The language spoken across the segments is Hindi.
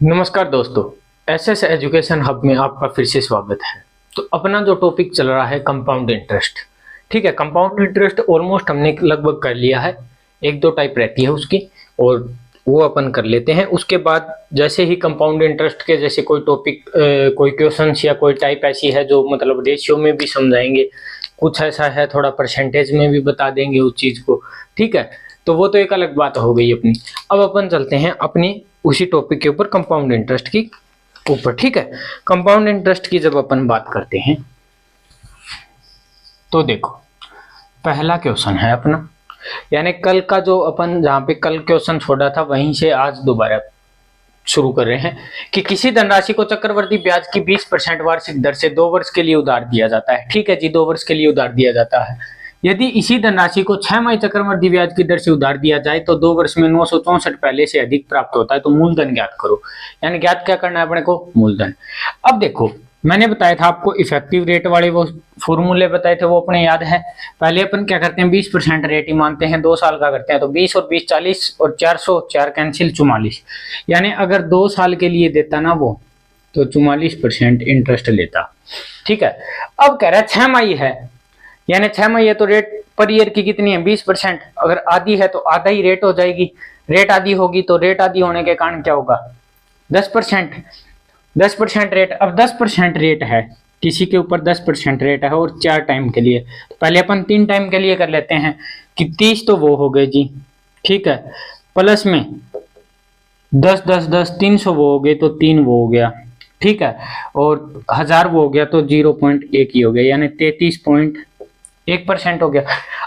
नमस्कार दोस्तों, एसएस एजुकेशन हब में आपका फिर से स्वागत है। तो अपना जो टॉपिक चल रहा है कंपाउंड इंटरेस्ट। ठीक है, कंपाउंड इंटरेस्ट ऑलमोस्ट हमने लगभग कर लिया है। एक दो टाइप रहती है उसकी और वो अपन कर लेते हैं। उसके बाद जैसे ही कंपाउंड इंटरेस्ट के जैसे कोई टॉपिक कोई क्वेश्चंस या कोई टाइप ऐसी है जो मतलब रेशियो में भी समझाएंगे, कुछ ऐसा है थोड़ा परसेंटेज में भी बता देंगे उस चीज को। ठीक है, तो वो तो एक अलग बात हो गई अपनी। अब अपन चलते हैं अपनी उसी टॉपिक के ऊपर, कंपाउंड इंटरेस्ट की ऊपर। ठीक है, कंपाउंड इंटरेस्ट की जब अपन बात करते हैं तो देखो, पहला क्वेश्चन है अपना, यानी कल का जो अपन जहां पे कल क्वेश्चन छोड़ा था वहीं से आज दोबारा शुरू कर रहे हैं कि किसी धनराशि को चक्रवृद्धि ब्याज की 20% वार्षिक दर से 2 वर्ष के लिए उधार दिया जाता है। ठीक है जी, 2 वर्ष के लिए उधार दिया जाता है। यदि इसी धनराशि को 6 माही चक्रवृद्धि ब्याज की दर से उधार दिया जाए तो 2 वर्ष में 964 पहले से अधिक प्राप्त होता है। तो मूलधन ज्ञात करो, यानी ज्ञात क्या करना है अपने को, मूलधन। अब देखो, मैंने बताया था आपको इफेक्टिव रेट वाले वो फॉर्मूले बताए थे, वो अपने याद है। पहले अपन क्या करते हैं, 20% रेट ही मानते हैं, 2 साल का करते हैं। तो 20 और 20 40 और 400 4 कैंसिल 44, यानी अगर 2 साल के लिए देता ना वो तो 44% इंटरेस्ट लेता। ठीक है, अब कह रहा है 6 माही है, यानी 6 माही है तो रेट पर ईयर की कितनी है, 20%। अगर आधी है तो आधा ही रेट हो जाएगी। रेट आधी होगी तो रेट आधी होने के कारण क्या होगा, 10%। 10% रेट, अब 10% रेट है किसी के ऊपर, 10% रेट है और 4 टाइम के लिए। तो पहले अपन 3 टाइम के लिए कर लेते हैं कि 30 तो वो हो गए जी। ठीक है, प्लस में 10 10 10 300 वो हो गए तो 3 वो हो गया। ठीक है, और 1000 वो हो गया तो 0.1 ही हो गया, यानी 33.1% हो गया।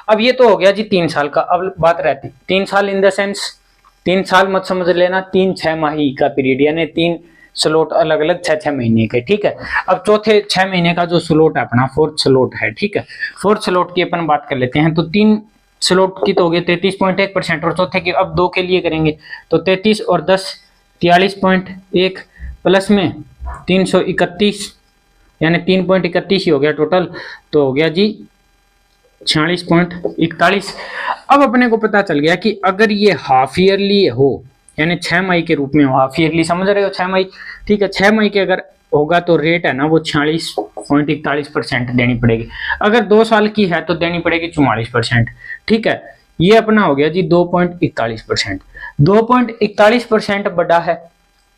अब ये तो हो गया जी 3 साल का। अब बात रहती 3 साल इन द सेंस, 3 साल मत समझ लेना, 3 6 माही का पीरियड, यानी 3 स्लॉट अलग अलग 6 महीने के। ठीक है, अब चौथे 6 महीने का जो स्लॉट है अपना, फोर्थ स्लॉट है। ठीक है, फोर्थ स्लॉट की अपन बात कर लेते हैं। तो 3 स्लॉट की तो हो गई 33.1%, और चौथे की अब 2 के लिए करेंगे तो 33 और 10 43.1 प्लस में 331, यानी 3.31 ही हो गया टोटल। तो हो गया जी 46.41। अब अपने को पता चल गया कि अगर ये हाफ ईयरली हो, यानी 6 मई के रूप में हो, हाफ ईयरली समझ रहे हो, 6 मई। ठीक है, 6 मई के अगर होगा तो रेट है ना वो 46.41% देनी पड़ेगी। अगर 2 साल की है तो देनी पड़ेगी 44%। ठीक है, ये अपना हो गया जी 2.41%। 2.41% बढ़ा है।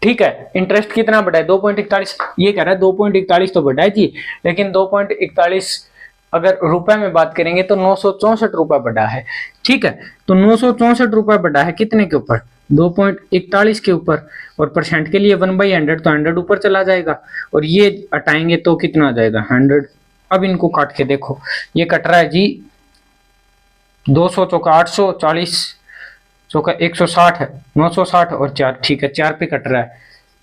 ठीक है, इंटरेस्ट कितना बढ़ा है, 2.41। ये कह रहा है 2.41 तो बढ़ा है जी, लेकिन 2.41 अगर रुपए में बात करेंगे तो 964 रुपए बढ़ा है। ठीक है, तो 964 रुपए बढ़ा है कितने के ऊपर, 2.41 के ऊपर। और परसेंट के लिए 1/100 तो 100 ऊपर चला जाएगा, और ये हटाएंगे तो कितना आ जाएगा, 100। अब इनको काट के देखो, ये कट रहा है जी 200 चौका 800, 40 चौका 160 है, 960 और 4। ठीक है, 4 पे कट रहा है,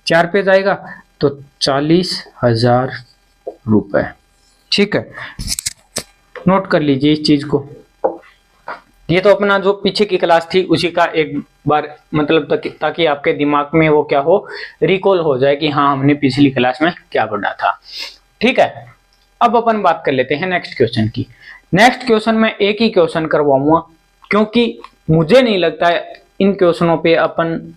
4 पे जाएगा तो 40,000 रुपए। ठीक है, नोट कर लीजिए इस चीज को। ये तो अपना जो पीछे की क्लास थी उसी का एक बार मतलब ताकि आपके दिमाग में वो क्या हो, रिकॉल हो जाए कि हाँ हमने पिछली क्लास में क्या पढ़ा था। ठीक है, अब अपन बात कर लेते हैं नेक्स्ट क्वेश्चन की। नेक्स्ट क्वेश्चन में एक ही क्वेश्चन करवाऊंगा क्योंकि मुझे नहीं लगता है इन क्वेश्चनों पे अपन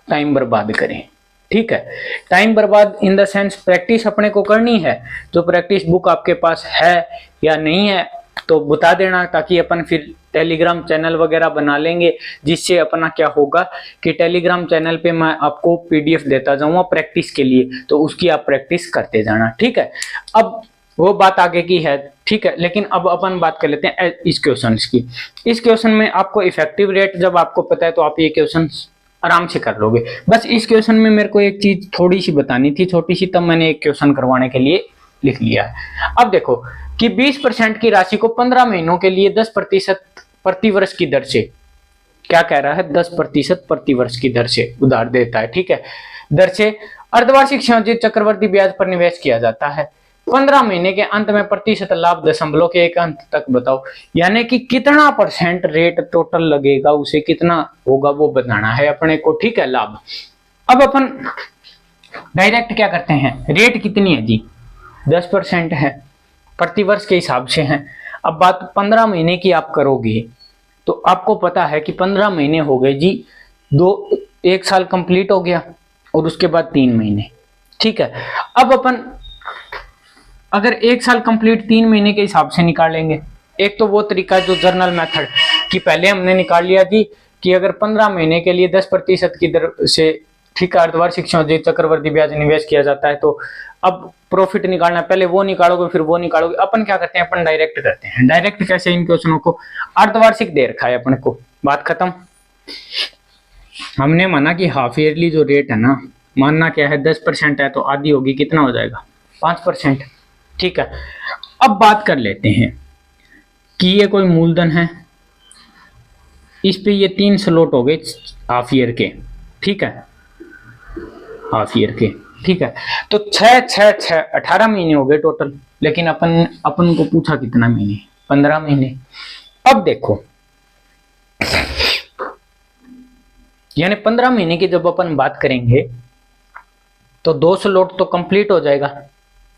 टाइम बर्बाद करें। ठीक है, टाइम बर्बाद इन द सेंस प्रैक्टिस अपने को करनी है। जो प्रैक्टिस बुक आपके पास है या नहीं है तो बता देना, ताकि अपन फिर टेलीग्राम चैनल वगैरह बना लेंगे, जिससे अपना क्या होगा कि टेलीग्राम चैनल पे मैं आपको पीडीएफ देता जाऊंगा प्रैक्टिस के लिए, तो उसकी आप प्रैक्टिस करते जाना। ठीक है, अब वो बात आगे की है। ठीक है, लेकिन अब अपन बात कर लेते हैं इस क्वेश्चन की। इस क्वेश्चन में आपको इफेक्टिव रेट जब आपको पता है तो आप ये क्वेश्चन आराम से कर लोगे। बस इस क्वेश्चन में मेरे को एक चीज थोड़ी सी बतानी थी, छोटी सी, तब मैंने एक क्वेश्चन करवाने के लिए लिख लिया है। अब देखो कि 20% की राशि को 15 महीनों के लिए 10% प्रति वर्ष की दर से, क्या कह रहा है, 10% प्रति वर्ष की दर से उधार देता है। ठीक है, दर से अर्धवार्षिक संयोजित चक्रवर्ती ब्याज पर निवेश किया जाता है। 15 महीने के अंत में प्रतिशत लाभ दशमलव के एक अंत तक बताओ, यानी कि कितना परसेंट रेट टोटल लगेगा, उसे कितना होगा वो बताना है अपने को। ठीक है, लाभ। अब अपन डायरेक्ट क्या करते हैं, रेट कितनी है जी, 10% है, प्रति वर्ष के हिसाब से है। अब बात 15 महीने की आप करोगे तो आपको पता है कि 15 महीने हो गए जी, 1 साल कंप्लीट हो गया और उसके बाद 3 महीने। ठीक है, अब अपन अगर 1 साल कंप्लीट 3 महीने के हिसाब से निकालेंगे, एक तो वो तरीका जो जर्नल मेथड कि पहले हमने निकाल लिया जी कि अगर 15 महीने के लिए 10% की दर से, ठीक है, अर्धवार्षिक संयोजित चक्रवृद्धि ब्याज निवेश किया जाता है, तो अब प्रॉफिट निकालना, पहले वो निकालोगे फिर वो निकालोगे। अपन क्या करते हैं, अपन डायरेक्ट करते हैं। डायरेक्ट कैसे, इन क्वेश्चनों को अर्धवार्षिक दे रखा है अपन को, बात खत्म। हमने माना कि हाफ ईयरली जो रेट है ना, मानना क्या है 10% है, तो आधी होगी, कितना हो जाएगा 5%। ठीक है, अब बात कर लेते हैं कि ये कोई मूलधन है, इस पे ये 3 स्लॉट हो गए हाफ ईयर के। ठीक है, हाफ ईयर के। ठीक है, तो 6 18 महीने हो गए टोटल, लेकिन अपन को पूछा कितना महीने, 15 महीने। अब देखो, यानी 15 महीने की जब अपन बात करेंगे तो 2 स्लॉट तो कंप्लीट हो जाएगा।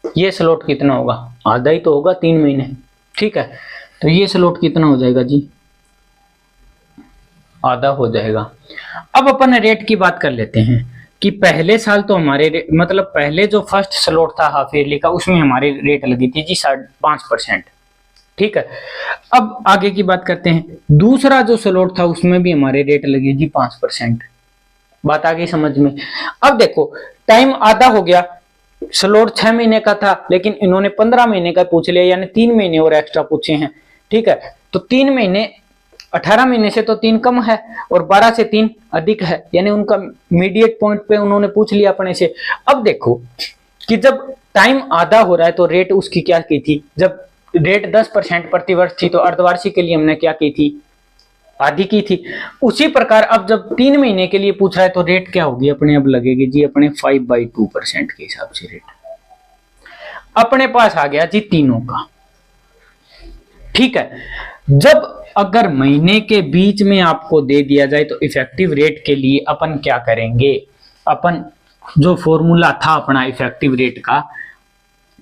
ये स्लॉट कितना होगा, आधा ही तो होगा, 3 महीने। ठीक है, तो ये स्लॉट कितना हो जाएगा जी, आधा हो जाएगा। अब अपन रेट की बात कर लेते हैं कि पहले साल तो हमारे मतलब पहले जो फर्स्ट स्लॉट था हाफ ईयरली का, उसमें हमारी रेट लगी थी जी 5%। ठीक है, अब आगे की बात करते हैं, दूसरा जो स्लॉट था उसमें भी हमारे रेट लगी जी 5%। बात आ गई समझ में। अब देखो, टाइम आधा हो गया, स्लॉट 6 महीने का था, लेकिन इन्होंने 15 महीने का पूछ लिया, यानी 3 महीने और एक्स्ट्रा पूछे हैं। ठीक है, तो 3 महीने 18 महीने से तो 3 कम है और 12 से 3 अधिक है, यानी उनका मीडिएट पॉइंट पे उन्होंने पूछ लिया अपने से। अब देखो कि जब टाइम आधा हो रहा है तो रेट उसकी क्या की थी, जब रेट 10% प्रतिवर्ष थी तो अर्धवार्षिक के लिए हमने क्या की थी, आधी की थी। उसी प्रकार अब जब 3 महीने के लिए पूछ रहा है तो रेट क्या होगी अपने, अब लगेगी जी अपने 5/2% के हिसाब से रेट अपने पास आ गया जी तीनों का। ठीक है, जब अगर महीने के बीच में आपको दे दिया जाए तो इफेक्टिव रेट के लिए अपन क्या करेंगे, अपन जो फॉर्मूला था अपना इफेक्टिव रेट का,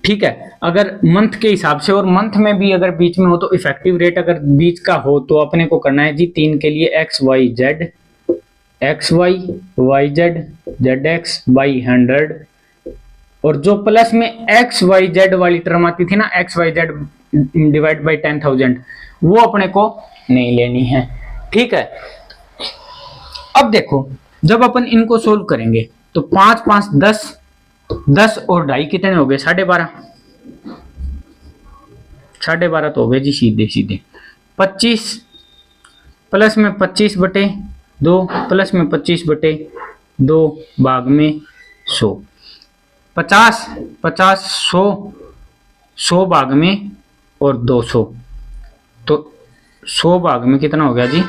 ठीक है, अगर मंथ के हिसाब से और मंथ में भी अगर बीच में हो तो इफेक्टिव रेट अगर बीच का हो तो अपने को करना है जी 3 के लिए XY YZ ZX by 100, और जो प्लस में XYZ वाली टर्म आती थी ना, XYZ डिवाइड बाई 10,000, वो अपने को नहीं लेनी है। ठीक है, अब देखो जब अपन इनको सोल्व करेंगे तो 5 5 10 और 2.5 कितने हो गए, 12.5 तो हो गए जी सीधे सीधे। 25 प्लस में 25/2 प्लस में 25/2 भाग में 100, 50 100 भाग में और 200, तो 100 भाग में कितना हो गया जी,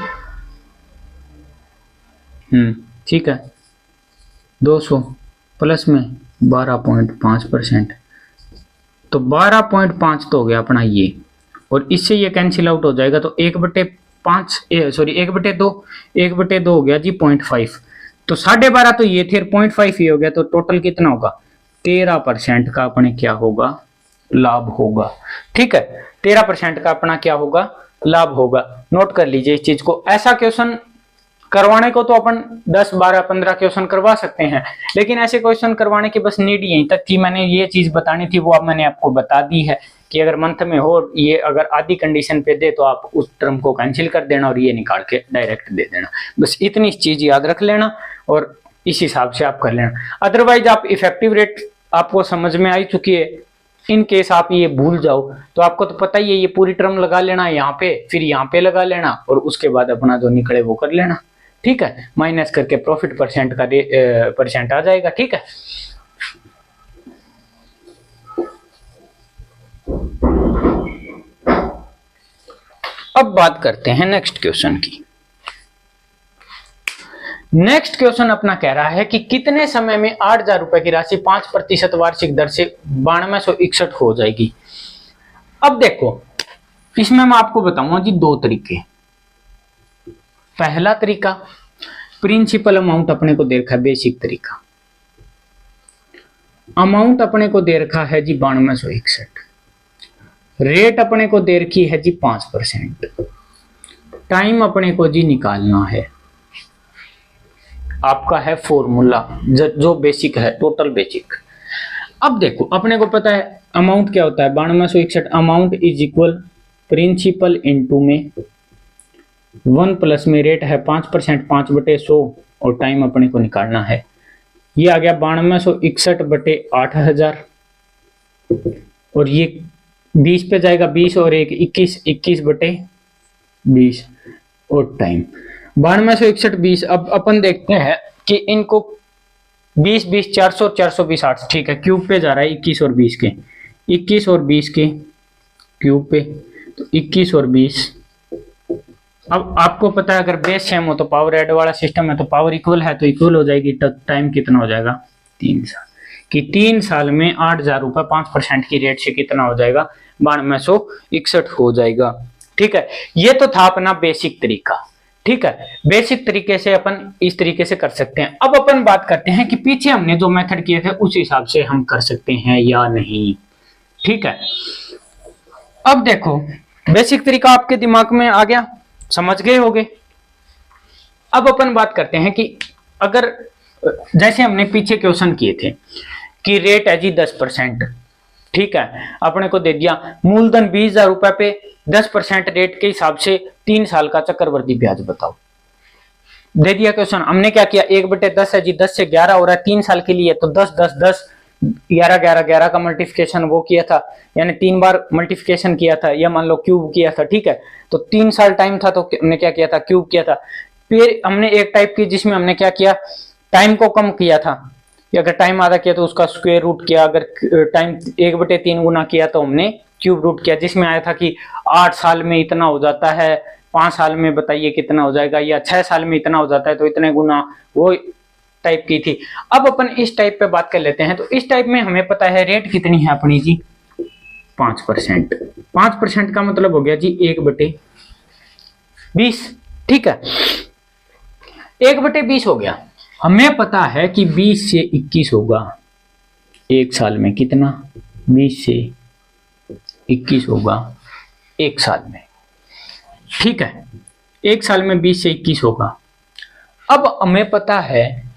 ठीक है, 200 प्लस में 12.5%, तो 12.5 तो हो गया अपना ये, और इससे ये कैंसिल आउट हो जाएगा, तो 1/2 हो गया जी 0.5, तो 12.5 तो ये थे, 0.5 ही हो गया, तो टोटल कितना होगा 13% का अपने क्या होगा, लाभ होगा। ठीक है, 13% का अपना क्या होगा, लाभ होगा। नोट कर लीजिए इस चीज को। ऐसा क्वेश्चन करवाने को तो अपन 10 12 15 क्वेश्चन करवा सकते हैं, लेकिन ऐसे क्वेश्चन करवाने की बस नीड यहीं तक थी। मैंने ये चीज बतानी थी वो अब मैंने आपको बता दी है कि अगर मंथ में हो ये अगर आधी कंडीशन पे दे तो आप उस टर्म को कैंसिल कर देना और ये निकाल के डायरेक्ट दे देना। बस इतनी चीज याद रख लेना और इस हिसाब से आप कर लेना। अदरवाइज आप इफेक्टिव रेट आपको समझ में आई चुकी है, इन केस आप ये भूल जाओ तो आपको तो पता ही है, ये पूरी टर्म लगा लेना यहाँ पे, फिर यहाँ पे लगा लेना और उसके बाद अपना जो निकले वो कर लेना। ठीक है, माइनस करके प्रॉफिट परसेंट का परसेंट आ जाएगा। ठीक है, अब बात करते हैं नेक्स्ट क्वेश्चन की। नेक्स्ट क्वेश्चन अपना कह रहा है कि कितने समय में 8,000 रुपए की राशि 5% वार्षिक दर से 9261 हो जाएगी। अब देखो इसमें मैं आपको बताऊंगा जी 2 तरीके। पहला तरीका प्रिंसिपल अमाउंट अपने को दे रखा है, बेसिक तरीका। अमाउंट अपने को दे रखा है जी 9261, रेट अपने को दे रखी है जी 5%, टाइम अपने को जी निकालना है आपका है फॉर्मूला जो बेसिक है, टोटल बेसिक। अब देखो अपने को पता है अमाउंट क्या होता है, 9261 amount is equal principal into में 1 प्लस में रेट है 5%, 5/100 और टाइम अपने को निकालना है। ये आ गया 9261 बटे 8000 और ये 20 पे जाएगा 20 और 21, 21 बटे 20 और टाइम 9261 20। अब अपन देखते हैं कि इनको 20 20 400 420 8, ठीक है, क्यूब पे जा रहा है 21 और 20 के, 21 और 20 के क्यूब पे, तो 21 और 20। अब आपको पता है अगर बेस सेम हो तो पावर ऐड वाला सिस्टम है तो पावर इक्वल है तो इक्वल हो जाएगी, तो टाइम कितना हो जाएगा 3 साल, कि 3 साल में 8000 रुपये 5% की रेट से कितना हो जाएगा 9261 हो जाएगा। ठीक है, ये तो था अपना बेसिक तरीका। ठीक है, बेसिक तरीके से अपन इस तरीके से कर सकते हैं। अब अपन बात करते हैं कि पीछे हमने जो मेथड किए थे उस हिसाब से हम कर सकते हैं या नहीं। ठीक है, अब देखो बेसिक तरीका आपके दिमाग में आ गया, समझ गए होगे। अब अपन बात करते हैं कि अगर जैसे हमने पीछे क्वेश्चन किए थे कि रेट है जी 10%, ठीक है, अपने को दे दिया मूलधन 20,000 रुपए पे 10% रेट के हिसाब से 3 साल का चक्रवृद्धि ब्याज बताओ, दे दिया क्वेश्चन। हमने क्या किया 1/10 है जी, 10 से 11 हो रहा है 3 साल के लिए, तो 10 10 10 11 11 11 का मल्टीप्लिकेशन वो किया था, यानी 3 बार मल्टीप्लिकेशन किया था, या मान लो क्यूब किया था। ठीक है, तो 3 साल टाइम था तो हमने क्या किया था क्यूब किया था। फिर हमने एक टाइप की जिसमें हमने क्या किया टाइम को कम किया था, अगर टाइम आधा किया तो उसका स्क्वायर रूट किया, अगर टाइम 1/3 गुना किया तो हमने क्यूब रूट किया, जिसमें आया था कि 8 साल में इतना हो जाता है, 5 साल में बताइए कितना हो जाएगा, या 6 साल में इतना हो जाता है तो इतने गुना, वो टाइप की थी। अब अपन इस टाइप पे बात कर लेते हैं। तो इस टाइप में हमें पता है रेट कितनी है अपनी जी 5%। 5% का मतलब हो गया जी 1/20। ठीक है, 1/20 हो गया। हमें पता है कि 20 से 21 होगा एक साल में, कितना 20 से 21 होगा एक साल में। ठीक है, एक साल में 20 से 21 होगा। अब हमें पता है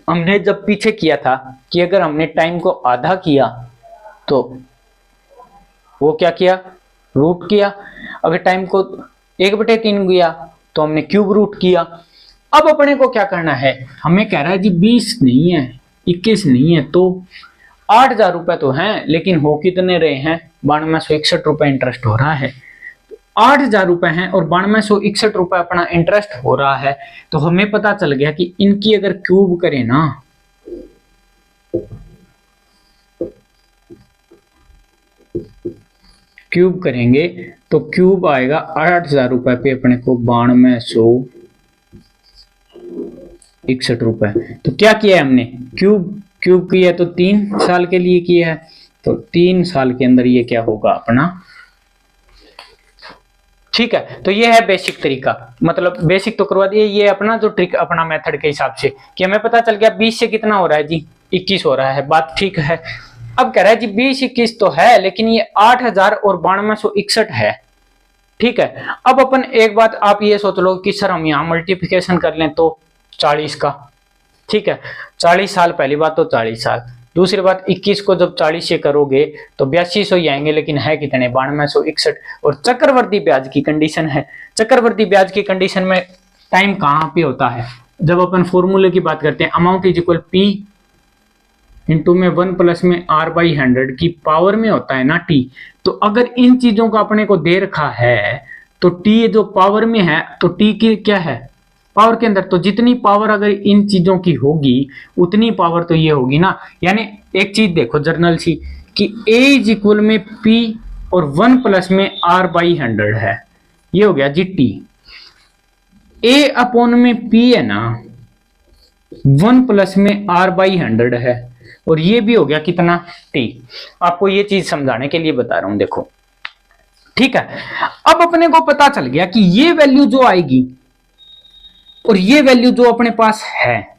हमने जब पीछे किया था कि अगर हमने टाइम को आधा किया तो वो क्या किया रूट किया, अगर टाइम को 1/3 किया तो हमने क्यूब रूट किया। अब अपने को क्या करना है, हमें कह रहा है जी 20 नहीं है 21 नहीं है, तो 8,000 रुपए तो हैं, लेकिन हो कितने रहे हैं 9261 रुपए इंटरेस्ट हो रहा है। 8,000 रुपए हैं और 9261 रुपए अपना इंटरेस्ट हो रहा है, तो हमें पता चल गया कि इनकी अगर क्यूब करें ना, क्यूब करेंगे तो क्यूब आएगा 8,000 रुपए पे अपने को 9261 रुपए। तो क्या किया है हमने क्यूब किया तो 3 साल के लिए किया है, तो 3 साल के अंदर ये क्या होगा अपना। ठीक है, तो ये है बेसिक तरीका, मतलब बेसिक तो करवा दिए। ये अपना जो ट्रिक अपना मेथड के हिसाब से कि हमें पता चल गया 20 से कितना हो रहा है जी 21 हो रहा है, बात ठीक है। अब कह रहा है जी 20 21 तो है, लेकिन ये 8,000 और 9261 है। ठीक है, अब अपन एक बात आप ये सोच लो कि सर हम यहाँ मल्टीप्लिकेशन कर लें तो 40 का, ठीक है, 40 साल पहली बात तो 40 साल, दूसरी बात 21 को जब 40 से करोगे तो 8200 ही आएंगे, लेकिन है कितने 9261। और चक्रवर्ती ब्याज की कंडीशन है, चक्रवर्ती ब्याज की कंडीशन में टाइम कहाँ पे होता है, जब अपन फॉर्मूले की बात करते हैं amount is equal P into में 1 प्लस में R/100 की पावर में होता है ना टी। तो अगर इन चीजों का अपने को दे रखा है तो टी जो पावर में है तो टी की क्या है पावर के अंदर, तो जितनी पावर अगर इन चीजों की होगी उतनी पावर तो ये होगी ना। यानी एक चीज देखो जर्नल सी कि A इज इक्वल में P और 1 प्लस में R/100 है, ये हो गया जी T। A अपॉन में P है ना 1 प्लस में R/100 है, और ये भी हो गया कितना T। आपको ये चीज समझाने के लिए बता रहा हूं, देखो ठीक है। अब अपने को पता चल गया कि ये वैल्यू जो आएगी और ये वैल्यू जो अपने पास है,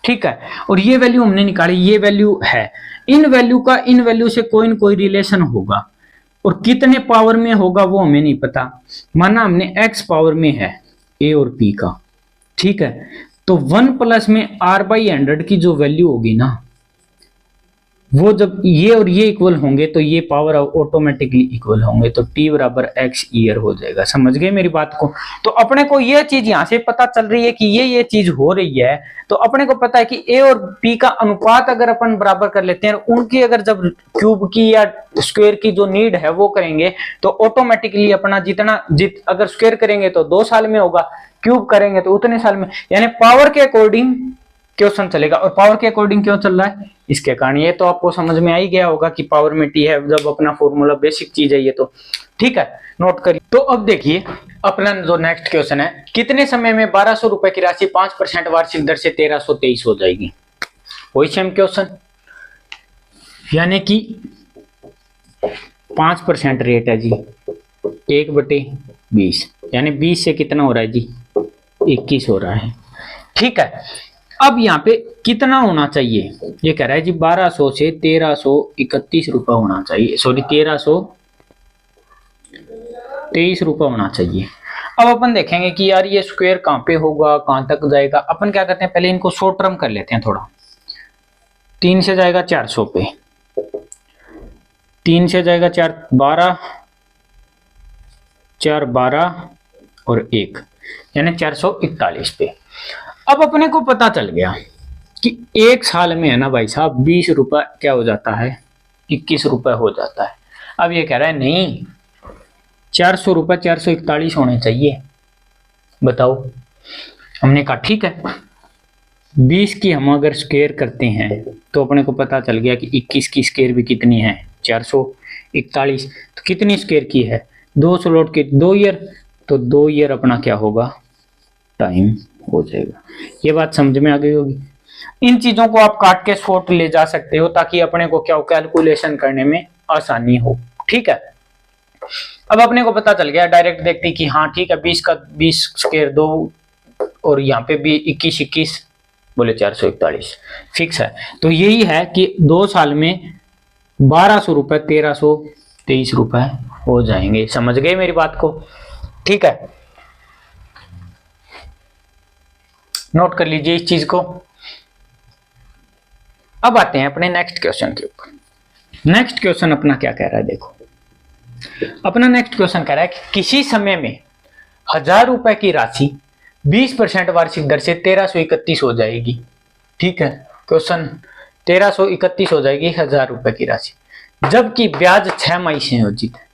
ठीक है, और ये वैल्यू हमने निकाली, ये वैल्यू है, इन वैल्यू का इन वैल्यू से कोई न कोई रिलेशन होगा, और कितने पावर में होगा वो हमें नहीं पता। माना हमने x पावर में है a और p का, ठीक है, तो 1 प्लस में r/100 की जो वैल्यू होगी ना, वो जब ये और ये इक्वल होंगे तो ये पावर ऑटोमेटिकली इक्वल होंगे, तो t बराबर x ईयर हो जाएगा। समझ गए मेरी बात को? तो अपने को ये चीज यहां से पता चल रही है कि ये चीज हो रही है, तो अपने को पता है कि a और b का अनुपात अगर अपन बराबर कर लेते हैं, उनकी अगर जब क्यूब की या स्क्वायर की जो नीड है वो करेंगे, तो ऑटोमेटिकली अपना अगर स्क्वायर करेंगे तो 2 साल में होगा, क्यूब करेंगे तो उतने साल में, यानी पावर के अकॉर्डिंग क्वेश्चन चलेगा। और पावर के अकॉर्डिंग क्यों चल रहा है, इसके कारण ये तो आपको समझ में आ ही गया होगा कि पावर में टी है, जब अपना फॉर्मूला बेसिक चीज है ये तो, ठीक है, नोट करिए। तो अब देखिए अपना जो नेक्स्ट क्वेश्चन है, कितने समय में 1200 रुपए की राशि 5% वार्षिक दर से 1323 हो जाएगी। वही सेम क्वेश्चन, यानी कि 5% रेट है जी, 1/20, यानी 20 से कितना हो रहा है जी, 21 हो रहा है, ठीक है। अब यहाँ पे कितना होना चाहिए, ये कह रहा है जी 1200 से 1331 रुपए होना चाहिए, सॉरी 1323 रुपए होना चाहिए। अब अपन देखेंगे कि यार ये स्क्वायर कहाँ पे होगा, कहाँ तक जाएगा। अपन क्या करते हैं, पहले इनको शॉर्ट टर्म कर लेते हैं थोड़ा। 3 से जाएगा 400 पे, 3 से जाएगा 4 12 और 1, यानी 441 पे। अब अपने को पता चल गया कि 1 साल में है ना भाई साहब 20 रुपए क्या हो जाता है, 21 रुपए हो जाता है। अब ये कह रहा है नहीं 400 रुपए 441 होने चाहिए, बताओ। हमने कहा ठीक है, 20 की हम अगर स्क्वायर करते हैं तो अपने को पता चल गया कि 21 की स्क्वायर भी कितनी है, 441। तो कितनी स्क्वायर की है, 2 स्लॉट के 2 ईयर, तो 2 ईयर अपना क्या होगा, टाइम हो जाएगा। ये बात समझ में आ गई होगी। इन चीजों को आप काट के शॉर्ट ले जा सकते हो ताकि अपने को क्या हो, कैलकुलेशन करने में आसानी हो, ठीक है। अब अपने को पता चल गया, डायरेक्ट देखते कि हाँ ठीक है, 20 का 20 स्क्वायर 2 और यहाँ पे भी 21 बोले 441 फिक्स है। तो यही है कि 2 साल में 1200 रुपए 1323 रुपए हो जाएंगे। समझ गए मेरी बात को, ठीक है, नोट कर लीजिए इस चीज को। अब आते हैं अपने नेक्स्ट क्वेश्चन के ऊपर। नेक्स्ट क्वेश्चन अपना क्या कह रहा है, देखो अपना नेक्स्ट क्वेश्चन कह रहा है कि किसी समय में 1000 रुपए की राशि 20% वार्षिक दर से 1331 हो जाएगी, ठीक है। क्वेश्चन 1331 हो जाएगी 1000 रुपए की राशि, जबकि ब्याज 6 माही संयोजित है।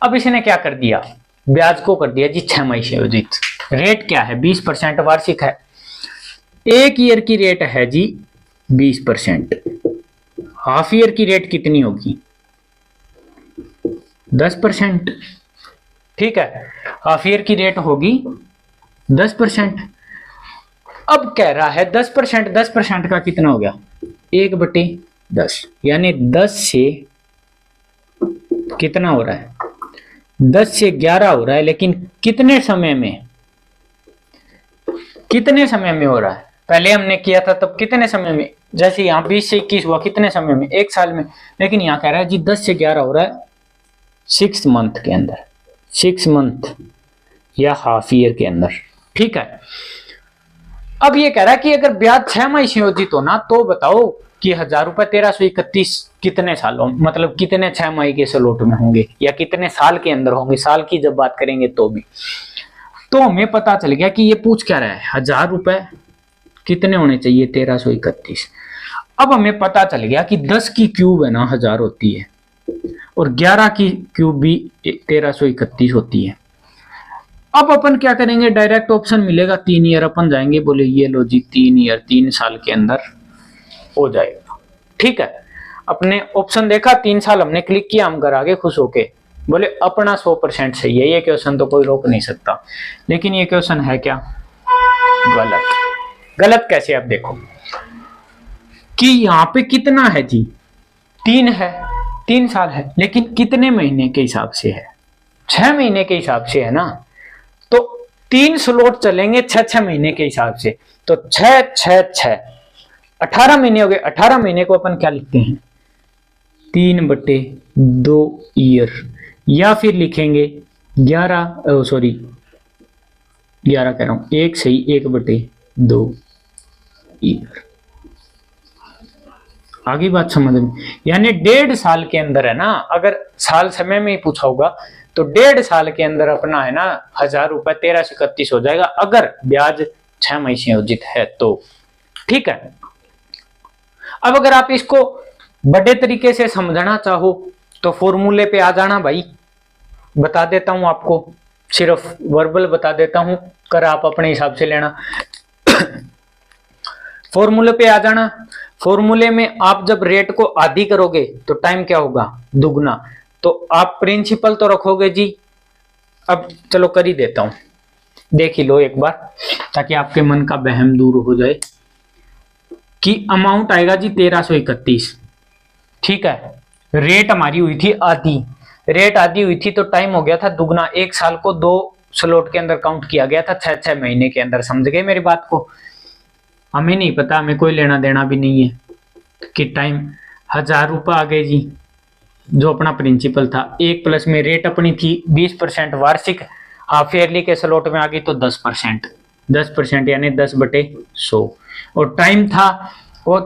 अब इसने क्या कर दिया, ब्याज को कर दिया जी 6 माही संयोजित। रेट क्या है, 20% वार्षिक है। 1 ईयर की रेट है जी 20%, हाफ ईयर की रेट कितनी होगी, 10%, ठीक है। हाफ ईयर की रेट होगी 10%। अब कह रहा है 10% का कितना हो गया, 1/10, यानी 10 से कितना हो रहा है, 10 से 11 हो रहा है, लेकिन कितने समय में हो रहा है। पहले हमने किया था तब कितने समय में, जैसे यहाँ 20 से 21 हुआ कितने समय में, 1 साल में। लेकिन यहाँ कह रहा है जी 10 से 11 हो रहा है 6 मंथ के अंदर, 6 मंथ या हाफ ईयर के अंदर, ठीक है। अब ये कह रहा है कि अगर ब्याज 6 माही संयोजित हो ना, तो बताओ कि 1000 रुपए 1331 कितने सालों, मतलब कितने 6 माही के स्लॉट में होंगे या कितने साल के अंदर होंगे, साल की जब बात करेंगे तो भी। तो हमें पता चल गया कि ये पूछ क्या रहा है, 1000 रुपए कितने होने चाहिए, 1331। अब हमें पता चल गया कि 10 की क्यूब है ना 1000 होती है, और 11 की क्यूब भी 1331 होती है। अब अपन क्या करेंगे, डायरेक्ट ऑप्शन मिलेगा 3 ईयर, अपन जाएंगे बोले ये लो जी 3 ईयर, 3 साल के अंदर हो जाएगा, ठीक है। अपने ऑप्शन देखा, 3 साल हमने क्लिक किया, हम घर आगे खुश होके बोले अपना 100% सही है, ये क्वेश्चन तो कोई रोक नहीं सकता। लेकिन ये क्वेश्चन है क्या, गलत। गलत कैसे, आप देखो कि यहाँ पे कितना है जी, 3 है, 3 साल है, लेकिन कितने महीने के हिसाब से है, 6 महीने के हिसाब से है ना। तो 3 स्लॉट चलेंगे 6 महीने के हिसाब से, तो 6 6 6 18 महीने हो गए। 18 महीने को अपन क्या लिखते हैं, 3/2 ईयर, या फिर लिखेंगे 11 सॉरी 11 कह रहा हूं, 1 सही 1/2 ईयर। आगे बात समझ में, यानी 1.5 साल के अंदर है ना, अगर साल समय में ही पूछा होगा तो 1.5 साल के अंदर अपना है ना 1000 रुपए 1331 हो जाएगा, अगर ब्याज 6 माह संयोजित है तो। ठीक है, अब अगर आप इसको बड़े तरीके से समझना चाहो तो फॉर्मूले पे आ जाना भाई, बता देता हूं आपको, सिर्फ वर्बल बता देता हूं, कर आप अपने हिसाब से लेना। फॉर्मूले पे आ जाना। फॉर्मूले में आप जब रेट को आधी करोगे तो टाइम क्या होगा, दुगना। तो आप प्रिंसिपल तो रखोगे जी, अब चलो कर ही देता हूं, देख ही लो एक बार ताकि आपके मन का वहम दूर हो जाए, कि अमाउंट आएगा जी 1331। ठीक है, रेट हमारी हुई थी आधी, रेट आधी हुई थी तो टाइम हो गया था दुगना, 1 साल को 2 स्लॉट के अंदर काउंट किया गया था, 6 महीने के अंदर। समझ गए मेरी बात को? हमें नहीं पता, हमें कोई लेना देना भी नहीं है कि टाइम 1000 रुपये आ गए जी, जो अपना प्रिंसिपल था। 1 प्लस में रेट अपनी थी 20% वार्षिक, हाफ ईयरली के स्लॉट में आ गई तो 10%, 10% यानी 10/100। और टाइम था वो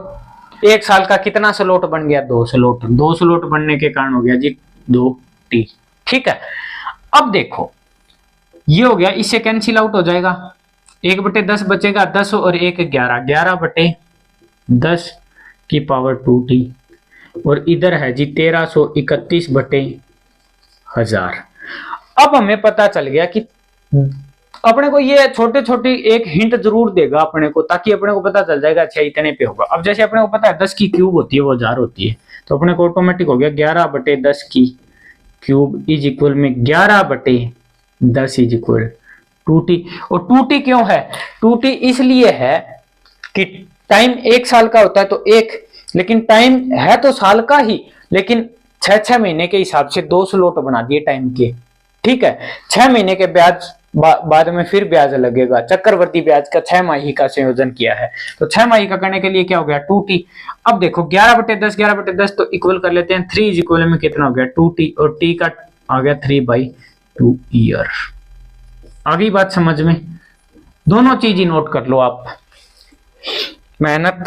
1 साल का, कितना स्लॉट बन गया, 2 स्लॉट। 2 स्लॉट बनने के कारण हो गया जी 2T। ठीक है, अब देखो ये हो गया, इससे कैंसिल आउट हो जाएगा, 1/10 बचेगा, 10 और 1 11, 11/10 की पावर 2T। और इधर है जी 1331/1000। अब हमें पता चल गया कि अपने को ये छोटे छोटी एक हिंट जरूर देगा अपने को, ताकि अपने को पता चल जाएगा अच्छा इतने पे होगा। अब जैसे अपने को पता है 10 की क्यूब होती है वो 1000 होती है, तो अपने को ऑटोमेटिक हो गया 11/10 की क्यूब इज इक्वल में 11/10 इज इक्वल 2T। और 2T क्यों है, 2T इसलिए है कि टाइम 1 साल का होता है तो 1, लेकिन टाइम है तो साल का ही, लेकिन 6 महीने के हिसाब से 2 स्लॉट बना दिए टाइम के। ठीक है, 6 महीने के ब्याज बाद में फिर ब्याज लगेगा, चक्रवर्ती ब्याज का 6 माही का संयोजन किया है, तो 6 माही का करने के लिए क्या हो गया 2T। अब देखो 11/10, 11/10 तो इक्वल कर लेते हैं, 3 इज इक्वल में कितना हो गया 2T, और T का आ गया 3/2 ईयर। आगे बात समझ में, दोनों चीज ही नोट कर लो आप, मेहनत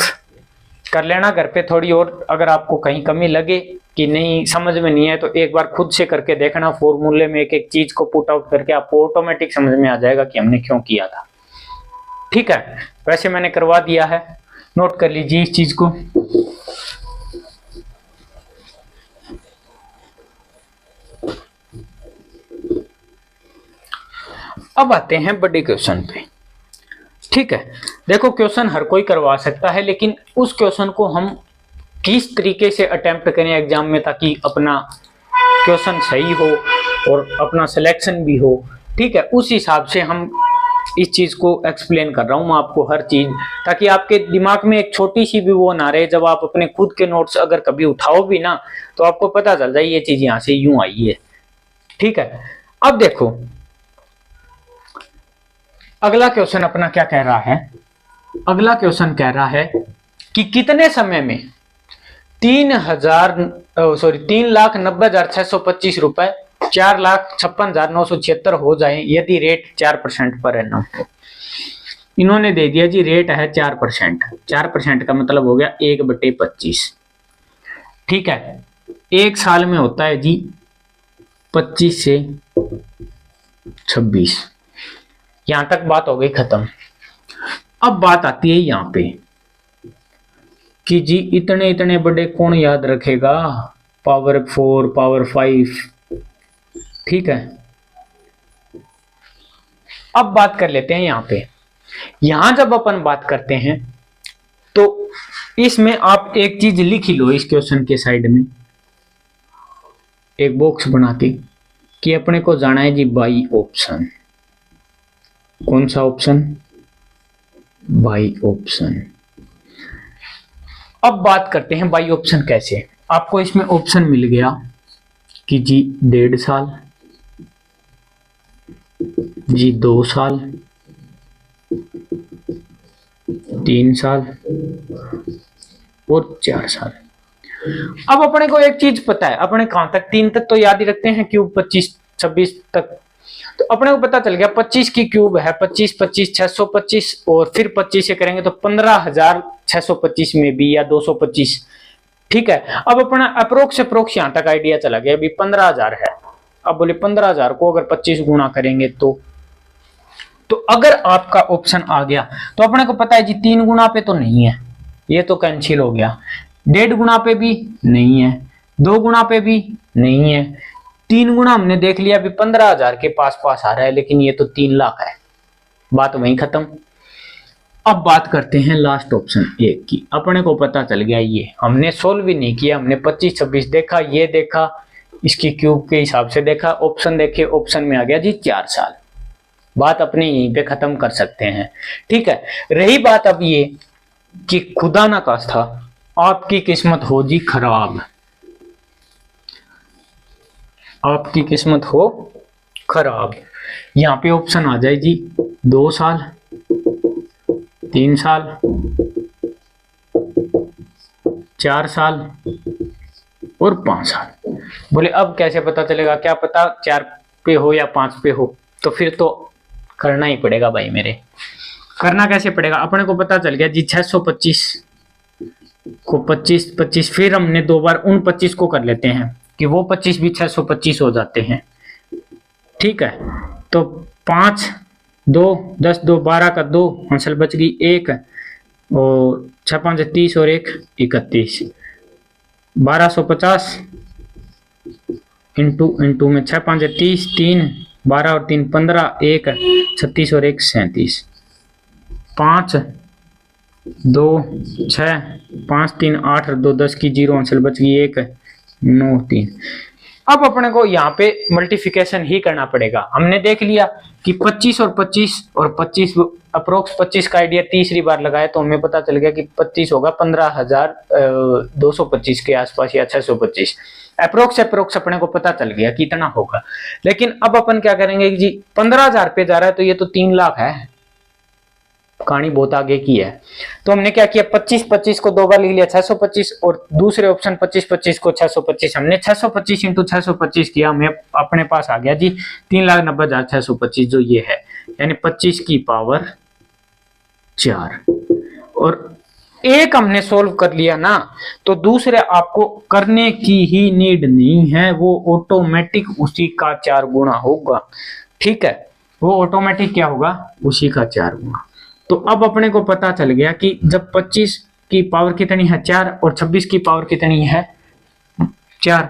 कर लेना घर पे थोड़ी और, अगर आपको कहीं कमी लगे कि नहीं समझ में नहीं है तो एक बार खुद से करके देखना, फॉर्मूले में एक एक चीज को पुट आउट करके आपको ऑटोमेटिक समझ में आ जाएगा कि हमने क्यों किया था। ठीक है, वैसे मैंने करवा दिया है, नोट कर लीजिए इस चीज को। अब आते हैं बड़े क्वेश्चन पे। ठीक है, देखो क्वेश्चन हर कोई करवा सकता है, लेकिन उस क्वेश्चन को हम किस तरीके से अटेम्प्ट करें एग्जाम में ताकि अपना क्वेश्चन सही हो और अपना सिलेक्शन भी हो। ठीक है, उस हिसाब से हम इस चीज को एक्सप्लेन कर रहा हूं मैं आपको हर चीज, ताकि आपके दिमाग में एक छोटी सी भी वो ना रहे, जब आप अपने खुद के नोट्स अगर कभी उठाओ भी ना तो आपको पता चल जाए ये चीज यहां से यूं आई है। ठीक है, अब देखो अगला क्वेश्चन अपना क्या कह रहा है, अगला क्वेश्चन कह रहा है कि कितने समय में 3,90,625 रुपए 4,56,976 हो जाए यदि रेट 4% पर एनम हो। इन्होंने दे दिया जी रेट है 4%, 4% का मतलब हो गया 1/25। ठीक है, 1 साल में होता है जी 25 से 26। यहां तक बात हो गई खत्म। अब बात आती है यहां पे कि जी इतने इतने बड़े कौन याद रखेगा, पावर 4 पावर 5। ठीक है, अब बात कर लेते हैं यहां पे। यहां जब अपन बात करते हैं तो इसमें आप एक चीज लिख ही लो, इस क्वेश्चन के साइड में एक बॉक्स बना के कि अपने को जाना है जी बाई ऑप्शन। कौन सा ऑप्शन, बाई ऑप्शन। अब बात करते हैं बाई ऑप्शन कैसे। आपको इसमें ऑप्शन मिल गया कि जी 1.5 साल, जी 2 साल, 3 साल और 4 साल। अब अपने को एक चीज पता है, अपने कहां तक 3 तक तो याद ही रखते हैं, क्यूब 25 26 तक। तो अपने को पता चल गया 25 की क्यूब है 25 25 625 और फिर 25 से करेंगे तो 15,625 में भी या 225। ठीक है, अब अपना अप्रोक्स यहां तक आइडिया चला गया, अभी 15,000 है। अब बोले 15,000 को अगर 25 गुना करेंगे तो अगर आपका ऑप्शन आ गया तो अपने को पता है जी 3 गुना पे तो नहीं है, ये तो कैंसिल हो गया। 1.5 गुना पे भी नहीं है, 2 गुना पे भी नहीं है, 3 गुना हमने देख लिया, अभी 15,000 के पास पास आ रहा है, लेकिन ये तो 3 लाख है, बात वहीं खत्म। अब बात करते हैं लास्ट ऑप्शन 1 की। अपने को पता चल गया, ये हमने सोल्व भी नहीं किया, हमने 25 26 देखा, ये देखा, इसकी क्यूब के हिसाब से देखा, ऑप्शन देखे, ऑप्शन में आ गया जी 4 साल। बात अपने यहीं पे खत्म कर सकते हैं। ठीक है, रही बात अब ये कि खुदा ना खास्ता आपकी किस्मत हो जी खराब, आपकी किस्मत हो खराब, यहाँ पे ऑप्शन आ जाए जी 2 साल, 3 साल, 4 साल और 5 साल। बोले अब कैसे पता चलेगा, क्या पता 4 पे हो या 5 पे हो, तो फिर तो करना ही पड़ेगा भाई मेरे। करना कैसे पड़ेगा, अपने को पता चल गया जी 625 को 25 25, फिर हमने 2 बार उन 25 को कर लेते हैं कि वो 25 भी 625 हो जाते हैं। ठीक है, तो 5 2 10 2 12 का 2 आंसर बच गई 1 और 6 5 30 और 1 31, 1250 इंटू में 6 5 30, 3 12 और 3 15, 1 36 और 1 37, 5 2 6 5 3 8 और 2 10 की 0 आंसर बच गई 1 9 3। अब अपने को यहाँ पे मल्टीप्लिकेशन ही करना पड़ेगा। हमने देख लिया कि 25 और 25 अप्रोक्स 25 का आइडिया तीसरी बार लगाया तो हमें पता चल गया कि 25 होगा 15,225 के आसपास या 625। अप्रोक्स अपने को पता चल गया कि इतना होगा। लेकिन अब अपन क्या करेंगे कि जी 15,000 पे जा रहा है तो ये तो 3 लाख है, कहानी बहुत आगे की है। तो हमने क्या किया 25 25 को 2 बार लिख लिया 625 और दूसरे ऑप्शन 25 25 को 625, हमने 625 इंटू 625 किया, हमें अपने पास आ गया जी 3,90,625 जो ये है, यानी 25 की पावर 4। और एक हमने सोल्व कर लिया ना तो दूसरे आपको करने की ही नीड नहीं है, वो ऑटोमेटिक उसी का 4 गुना होगा। ठीक है, वो ऑटोमेटिक क्या होगा, उसी का 4 गुना। तो अब अपने को पता चल गया कि जब 25 की पावर कितनी है 4 और 26 की पावर कितनी है 4,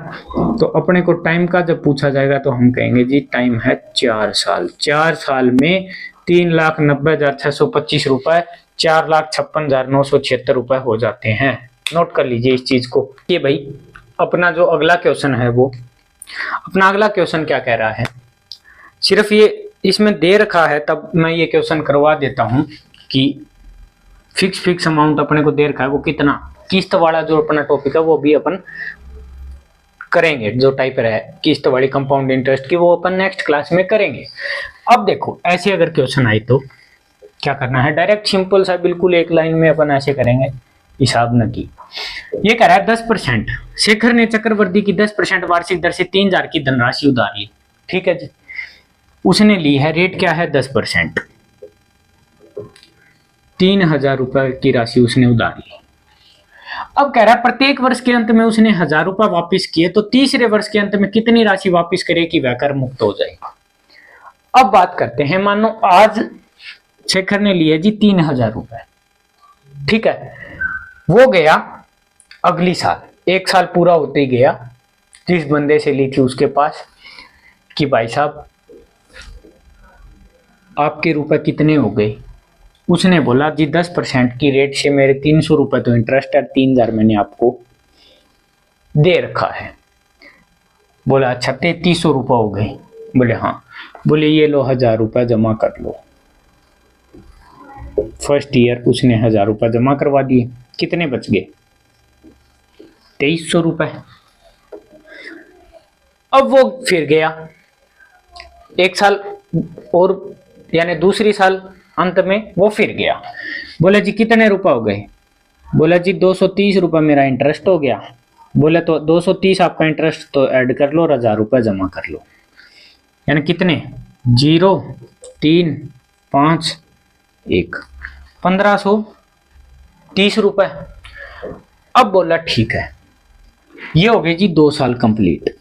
तो अपने को टाइम का जब पूछा जाएगा तो हम कहेंगे जी टाइम है 4 साल। 4 साल में 3,90,625 रुपए 4,56,976 रुपए हो जाते हैं। नोट कर लीजिए इस चीज को। ये भाई अपना जो अगला क्वेश्चन है वो अपना अगला क्वेश्चन क्या कह रहा है, सिर्फ ये इसमें दे रखा है तब मैं ये क्वेश्चन करवा देता हूं कि फिक्स अमाउंट अपने को दे रखा है वो कितना, किस्त वाला जो अपना टॉपिक है वो भी अपन करेंगे, जो टाइप है किस्त वाली कंपाउंड इंटरेस्ट की वो अपन नेक्स्ट क्लास में करेंगे। अब देखो ऐसे अगर क्वेश्चन आए तो क्या करना है, डायरेक्ट सिंपल सा बिल्कुल एक लाइन में अपन ऐसे करेंगे, हिसाब न की। ये कह रहा है 10%, शेखर ने चक्रवर्ती की 10% वार्षिक दर से 3,000 की धनराशि उधार ली। ठीक है जी, उसने ली है, रेट क्या है 10%, 3,000 रुपए की राशि उसने उधार ली। अब कह रहा है प्रत्येक वर्ष के अंत में उसने 1,000 रुपए वापिस किए तो तीसरे वर्ष के अंत में कितनी राशि वापिस करे कि वह कर मुक्त हो जाए। अब बात करते हैं, मानो आज शेखर ने लिए जी 3,000 रुपए, ठीक है, वो गया अगली साल, 1 साल पूरा होते ही गया, जिस बंदे से ली थी उसके पास कि भाई साहब आपके रुपए कितने हो गए। उसने बोला जी 10% की रेट से मेरे 300 रुपए तो इंटरेस्ट है, 3,000 मैंने आपको दे रखा है। बोला अच्छा 3,300 रुपए हो गए। बोले हाँ। बोले ये लो 1,000 रुपए जमा कर लो। फर्स्ट ईयर उसने 1,000 रुपए जमा करवा दिए, कितने बच गए 2,300 रुपए। अब वो फिर गया 1 साल और, यानी दूसरी साल अंत में वो फिर गया। बोले जी कितने रुपए हो गए। बोला जी 230 रुपए मेरा इंटरेस्ट हो गया। बोले तो 230 आपका इंटरेस्ट तो ऐड कर लो और 1,000 रुपए जमा कर लो, यानी कितने 0,351 1530 रुपए। अब बोला ठीक है, ये हो गए जी 2 साल कंप्लीट।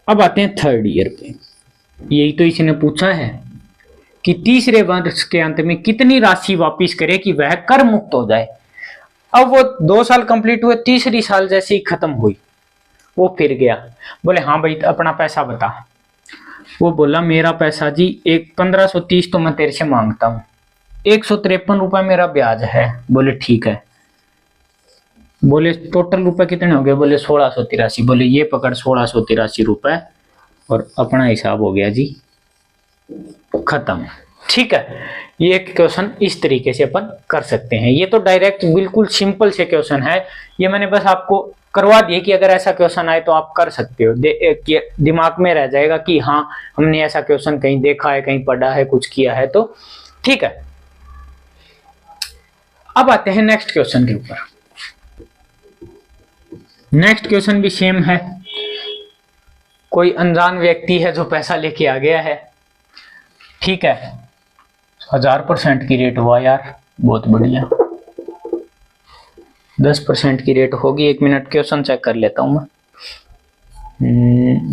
अब आते हैं थर्ड ईयर पे। यही तो इसने पूछा है कि तीसरे वर्ष के अंत में कितनी राशि वापिस करे कि वह कर मुक्त हो जाए। अब वो 2 साल कंप्लीट हुए, तीसरी साल जैसे ही खत्म हुई वो फिर गया, बोले हाँ भाई अपना पैसा बता। वो बोला मेरा पैसा जी 1530 तो मैं तेरे से मांगता हूँ, 153 रुपए मेरा ब्याज है। बोले ठीक है। बोले टोटल रुपए कितने हो गए? बोले 1683। बोले ये पकड़ 1683 रुपए, और अपना हिसाब हो गया जी खत्म। ठीक है, ये क्वेश्चन इस तरीके से अपन कर सकते हैं। ये तो डायरेक्ट बिल्कुल सिंपल से क्वेश्चन है, ये मैंने बस आपको करवा दिए कि अगर ऐसा क्वेश्चन आए तो आप कर सकते हो। दिमाग में रह जाएगा कि हाँ हमने ऐसा क्वेश्चन कहीं देखा है, कहीं पढ़ा है, कुछ किया है, तो ठीक है। अब आते हैं नेक्स्ट क्वेश्चन के ऊपर। नेक्स्ट क्वेश्चन भी सेम है। कोई अनजान व्यक्ति है जो पैसा लेके आ गया है, ठीक है, 1000% की रेट हुआ यार, बहुत बढ़िया। 10% की रेट होगी, 1 मिनट क्वेश्चन चेक कर लेता हूं मैं।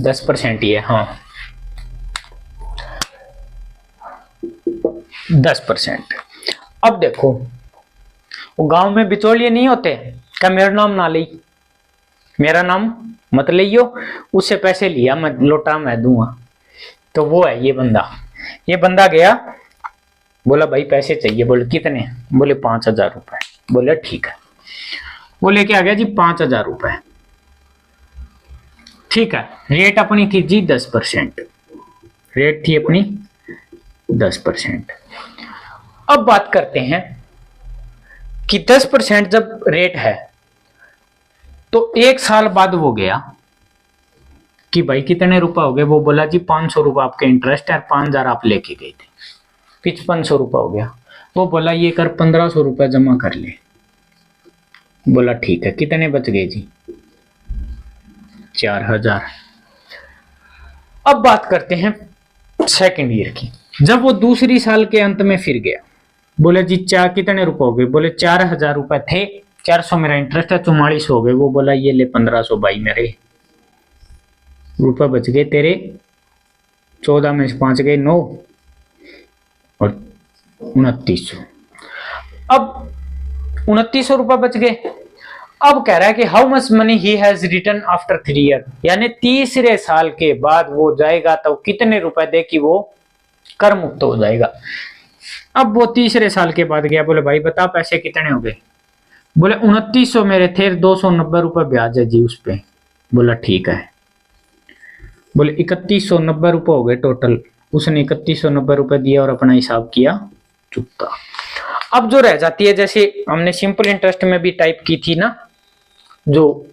10% ही है, हाँ 10%। अब देखो, वो गांव में बिचौलिए नहीं होते क्या, मेरा नाम ना ली, मेरा नाम मत लियो, उससे पैसे लिया मैं, लौटा मैं दूंगा। तो वो है ये बंदा। ये बंदा गया, बोला भाई पैसे चाहिए। बोले कितने? बोले 5000 रुपए। बोले ठीक है। वो लेके आ गया जी 5000 रुपए। ठीक है, रेट अपनी थी जी 10%। रेट थी अपनी 10%। अब बात करते हैं कि 10% जब रेट है तो 1 साल बाद वो गया कि भाई कितने रुपए हो गए? वो बोला जी 500 रुपए आपके इंटरेस्ट है, 5000 आप लेके गए थे, 5500 रुपए हो गया। वो बोला ये कर 1500 रुपए जमा कर ले। बोला ठीक है। कितने बच गए जी? 4000। अब बात करते हैं सेकंड ईयर की। जब वो दूसरी साल के अंत में फिर गया, बोले जी कितने रुपए हो गए? बोले 4000 रुपए थे, 400 मेरा इंटरेस्ट है, 4400 हो गए। वो बोला ये ले 1500 भाई, मेरे रुपए बच गए तेरे, 14 में से 5 गए 9 और 2900। अब 2900 रुपए बच गए। अब कह रहा है कि how much money he has return after 3 year, यानी तीसरे साल के बाद वो जाएगा तो कितने रुपए दे कि वो कर मुक्त हो जाएगा। अब वो तीसरे साल के बाद गया, बोले भाई बता पैसे कितने हो गए? बोले 2900 मेरे थे, 290 रुपए ब्याज है जी उस पे। बोला ठीक है। बोले 3190 रुपए हो गए टोटल। उसने 3190 रुपए दिया और अपना हिसाब किया चुकता। अब जो रह जाती है, जैसे हमने सिंपल इंटरेस्ट में भी टाइप की थी ना, जो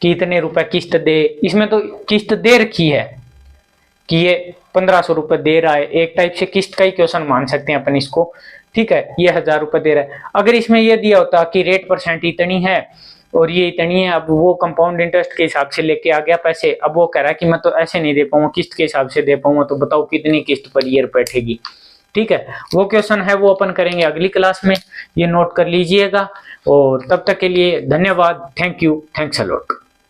कितने रुपए किस्त दे, इसमें तो किस्त दे रखी है कि ये 1500 रुपए दे रहा है। एक टाइप से किस्त का ही क्वेश्चन मान सकते हैं अपन इसको, ठीक है। ये 1000 रुपए दे रहा है। अगर इसमें ये दिया होता कि रेट परसेंट इतनी है और ये इतनी है, अब वो कंपाउंड इंटरेस्ट के हिसाब से लेके आ गया पैसे। अब वो कह रहा है कि मैं तो ऐसे नहीं दे पाऊंगा, किस्त के हिसाब से दे पाऊंगा, तो बताओ कितनी किस्त पर ईयर बैठेगी। ठीक है, वो क्वेश्चन है वो अपन करेंगे अगली क्लास में, ये नोट कर लीजिएगा। और तब तक के लिए धन्यवाद। Thank you, thanks a lot.